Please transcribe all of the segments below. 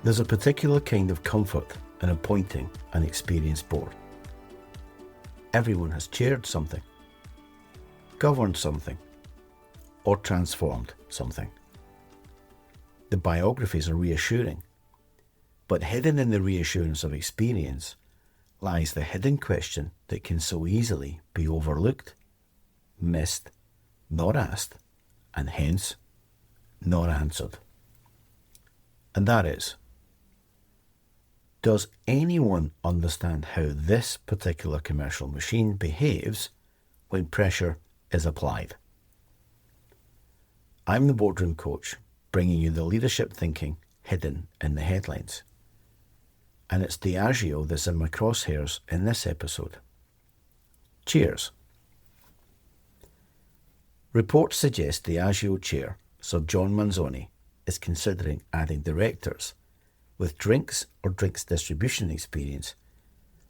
There's a particular kind of comfort in appointing an experienced board. Everyone has chaired something, governed something, or transformed something. The biographies are reassuring, but hidden in the reassurance of experience lies the hidden question that can so easily be overlooked, missed, not asked, and hence not answered. And that is, does anyone understand how this particular commercial machine behaves when pressure is applied? I'm the boardroom coach, bringing you the leadership thinking hidden in the headlines. And it's Diageo that's in my crosshairs in this episode. Cheers. Reports suggest Diageo chair Sir John Manzoni is considering adding directors with drinks or drinks distribution experience,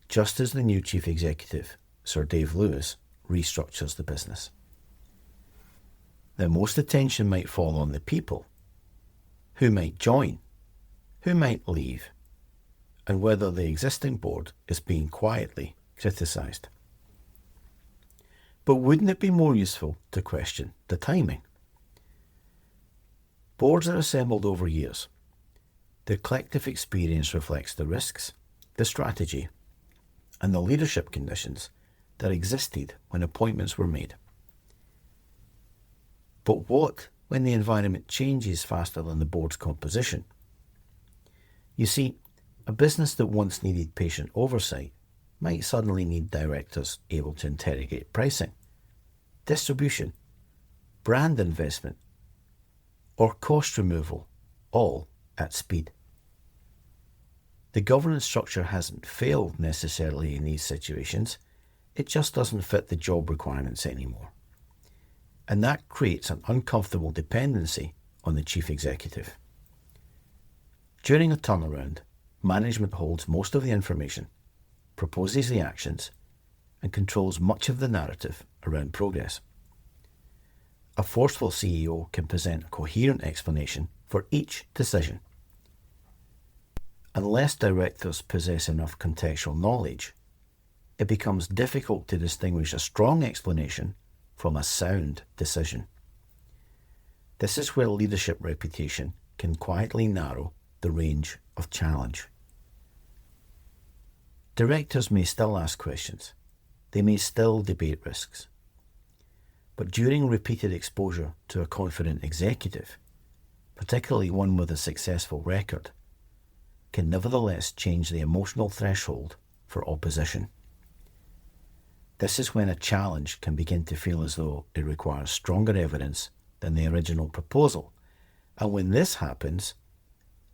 just as the new chief executive, Sir Dave Lewis, restructures the business. Now, most attention might fall on the people. Who might join? Who might leave? And whether the existing board is being quietly criticised. But wouldn't it be more useful to question the timing? Boards are assembled over years. Their collective experience reflects the risks, the strategy, and the leadership conditions that existed when appointments were made. But what when the environment changes faster than the board's composition? You see, a business that once needed patient oversight might suddenly need directors able to interrogate pricing, distribution, brand investment, or cost removal, all at speed. The governance structure hasn't failed necessarily in these situations, it just doesn't fit the job requirements anymore. And that creates an uncomfortable dependency on the chief executive. During a turnaround, management holds most of the information, proposes the actions, and controls much of the narrative around progress. A forceful CEO can present a coherent explanation for each decision. Unless directors possess enough contextual knowledge, it becomes difficult to distinguish a strong explanation from a sound decision. This is where leadership reputation can quietly narrow the range of challenge. Directors may still ask questions. They may still debate risks. But during repeated exposure to a confident executive, particularly one with a successful record, can nevertheless change the emotional threshold for opposition. This is when a challenge can begin to feel as though it requires stronger evidence than the original proposal, and when this happens,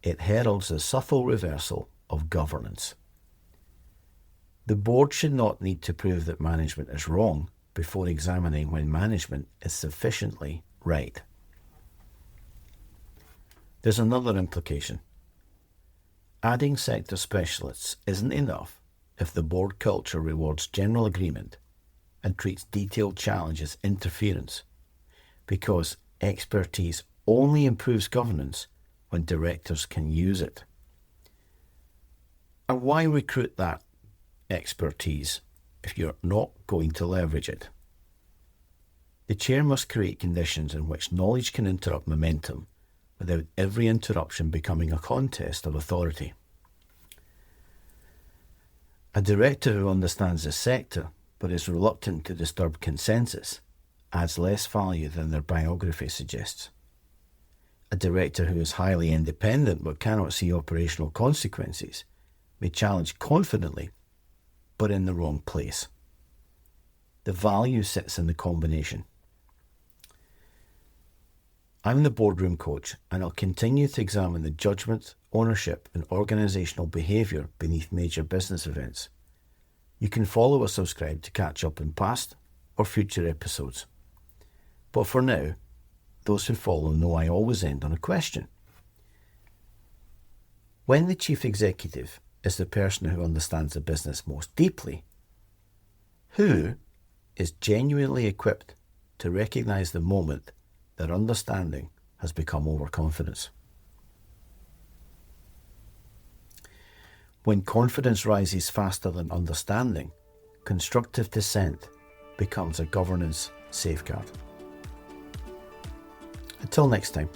it heralds a subtle reversal of governance. The board should not need to prove that management is wrong before examining when management is sufficiently right. There's another implication. Adding sector specialists isn't enough if the board culture rewards general agreement and treats detailed challenge as interference, because expertise only improves governance when directors can use it. And why recruit that expertise if you're not going to leverage it? The chair must create conditions in which knowledge can interrupt momentum without every interruption becoming a contest of authority. A director who understands the sector but is reluctant to disturb consensus adds less value than their biography suggests. A director who is highly independent but cannot see operational consequences may challenge confidently, but in the wrong place. The value sits in the combination. I'm the boardroom coach, and I'll continue to examine the judgment, ownership, and organisational behaviour beneath major business events. You can follow or subscribe to catch up on past or future episodes. But for now, those who follow know I always end on a question. When the chief executive is the person who understands the business most deeply, who is genuinely equipped to recognise the moment that understanding has become overconfidence? When confidence rises faster than understanding, constructive dissent becomes a governance safeguard. Until next time.